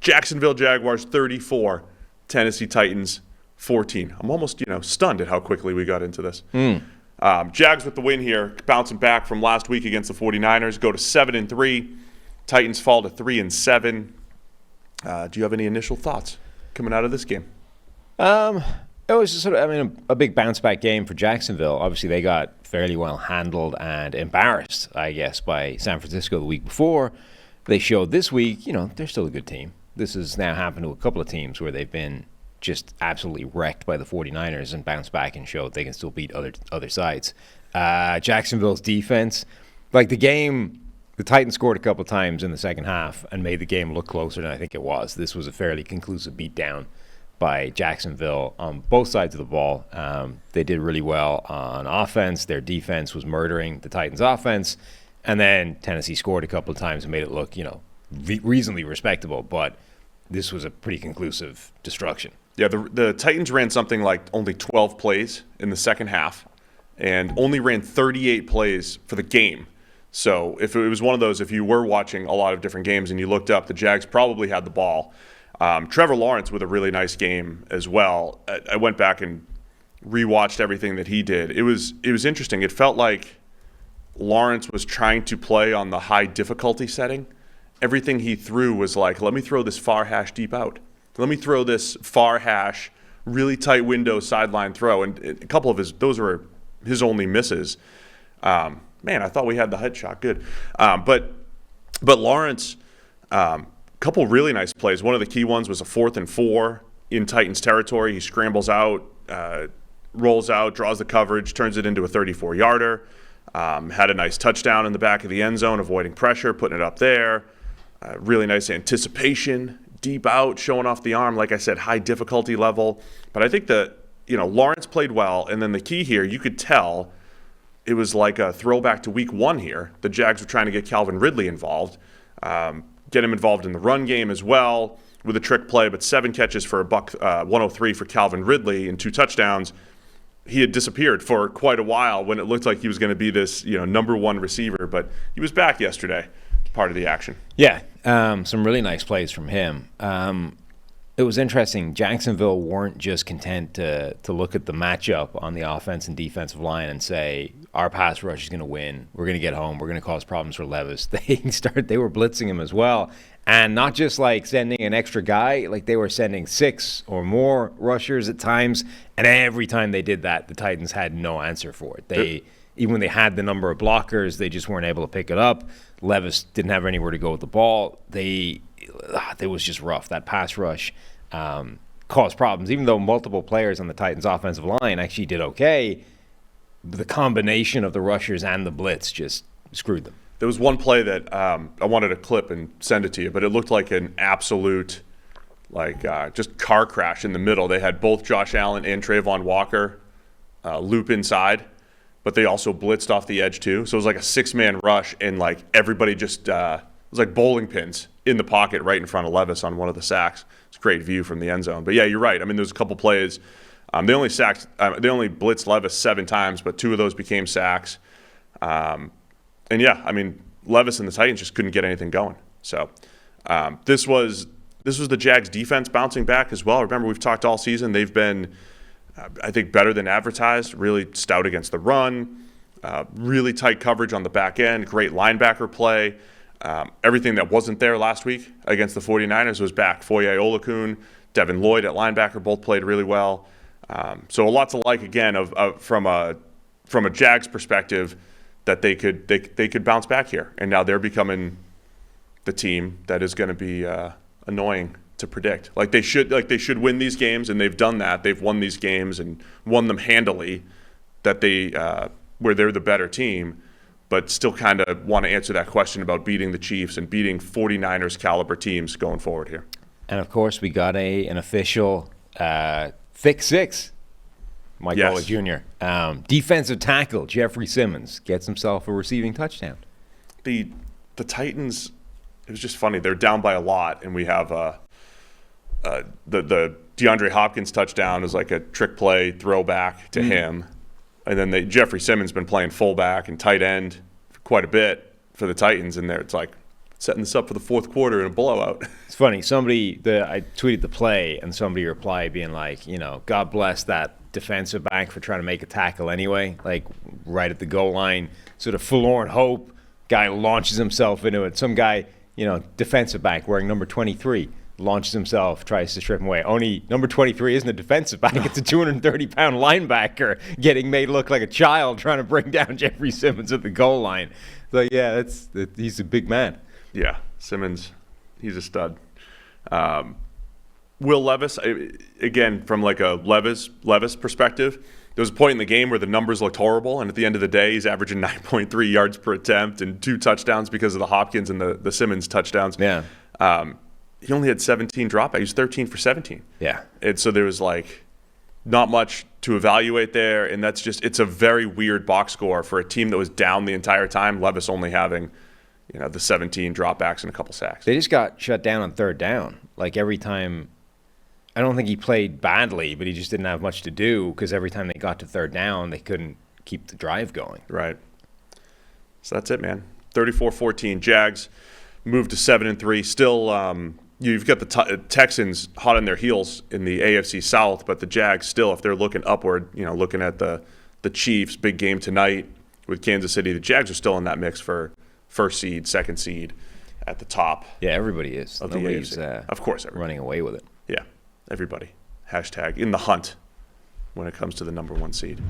Jacksonville Jaguars 34, Tennessee Titans 14. I'm almost, stunned at how quickly we got into this. Jags with the win here, bouncing back from last week against the 49ers, go to 7-3. Titans fall to 3-7. Do you have any initial thoughts coming out of this game? It was just a big bounce back game for Jacksonville. Obviously, they got fairly well handled and embarrassed, I guess, by San Francisco the week before. They showed this week, they're still a good team. This has now happened to a couple of teams where they've been just absolutely wrecked by the 49ers and bounced back and showed they can still beat other sides. Jacksonville's defense, like the game, the Titans scored a couple of times in the second half and made the game look closer than I think it was. This was a fairly conclusive beatdown by Jacksonville on both sides of the ball. They did really well on offense. Their defense was murdering the Titans' offense. And then Tennessee scored a couple of times and made it look, reasonably respectable. But this was a pretty conclusive destruction. Yeah, the Titans ran something like only 12 plays in the second half and only ran 38 plays for the game. So if it was one of those, if you were watching a lot of different games and you looked up, the Jags probably had the ball. Trevor Lawrence with a really nice game as well. I went back and rewatched everything that he did. It was interesting. It felt like Lawrence was trying to play on the high difficulty setting. Everything he threw was like, let me throw this far hash deep out. Let me throw this far hash, really tight window sideline throw. And a couple of those were his only misses. Man, I thought we had the headshot good. But Lawrence, couple really nice plays. One of the key ones was a 4th and 4 in Titans territory. He scrambles out, rolls out, draws the coverage, turns it into a 34-yarder. Had a nice touchdown in the back of the end zone, avoiding pressure, putting it up there. Really nice anticipation, deep out, showing off the arm. Like I said, high difficulty level. But I think that, Lawrence played well. And then the key here, you could tell it was like a throwback to week 1 here. The Jags were trying to get Calvin Ridley involved. Get him involved in the run game as well with a trick play, but 7 catches for $103 for Calvin Ridley and 2 touchdowns. He had disappeared for quite a while when it looked like he was going to be this, number 1 receiver, but he was back yesterday, part of the action. Yeah, some really nice plays from him. It was interesting. Jacksonville weren't just content to look at the matchup on the offense and defensive line and say, our pass rush is going to win. We're going to get home. We're going to cause problems for Levis. They were blitzing him as well. And not just like sending an extra guy, like they were sending 6 or more rushers at times. And every time they did that, the Titans had no answer for it. Even when they had the number of blockers, they just weren't able to pick it up. Levis didn't have anywhere to go with the ball. It was just rough. That pass rush caused problems. Even though multiple players on the Titans' offensive line actually did okay, the combination of the rushers and the blitz just screwed them. There was one play that I wanted to clip and send it to you, but it looked like an absolute, just car crash in the middle. They had both Josh Allen and Trayvon Walker loop inside, but they also blitzed off the edge too. So it was like a 6-man rush, and everybody just it was like bowling pins in the pocket right in front of Levis on one of the sacks. It's a great view from the end zone. But yeah, you're right. I mean, there's a couple plays. They only blitzed Levis 7 times, but 2 of those became sacks. And yeah, I mean, Levis and the Titans just couldn't get anything going. So this was the Jags defense bouncing back as well. Remember, we've talked all season. They've been, I think, better than advertised, really stout against the run, really tight coverage on the back end, great linebacker play. Everything that wasn't there last week against the 49ers was back. Foye Olakun, Devin Lloyd at linebacker both played really well. So a lot to like, again, from a Jags perspective, that they could bounce back here, and now they're becoming the team that is going to be annoying to predict. They should win these games, and they've done that. They've won these games and won them handily. Where they're the better team, but still kind of want to answer that question about beating the Chiefs and beating 49ers caliber teams going forward here. And of course, we got an official thick 6. Mike Golick Jr. Defensive tackle Jeffrey Simmons gets himself a receiving touchdown. The Titans, it was just funny. They're down by a lot, and we have the DeAndre Hopkins touchdown is like a trick play throwback to him, and then Jeffrey Simmons been playing fullback and tight end for quite a bit for the Titans, and there it's like setting this up for the fourth quarter in a blowout. It's funny. I tweeted the play, and somebody replied being like, God bless that defensive back for trying to make a tackle anyway, like right at the goal line, sort of forlorn hope. Guy launches himself into it. Some guy, defensive back wearing number 23, launches himself, tries to strip him away. Only number 23 isn't a defensive back. It's a 230-pound linebacker getting made look like a child trying to bring down Jeffrey Simmons at the goal line. So, yeah, he's a big man. Yeah, Simmons, he's a stud. Will Levis, again, from like a Levis perspective, there was a point in the game where the numbers looked horrible, and at the end of the day, he's averaging 9.3 yards per attempt and 2 touchdowns because of the Hopkins and the Simmons touchdowns. Yeah. He only had 17 dropbacks. He was 13 for 17. Yeah. And so there was like not much to evaluate there, and it's a very weird box score for a team that was down the entire time. Levis only having, the 17 dropbacks and a couple sacks. They just got shut down on third down. Like every time, I don't think he played badly, but he just didn't have much to do because every time they got to third down, they couldn't keep the drive going. Right. So that's it, man. 34-14. Jags moved to 7-3. Still, you've got the Texans hot on their heels in the AFC South, but the Jags still, if they're looking upward, looking at the Chiefs, big game tonight with Kansas City, the Jags are still in that mix for first seed, second seed at the top. Yeah, everybody is. Nobody's of course, everybody. running away with it. Yeah, everybody. # in the hunt when it comes to the number 1 seed.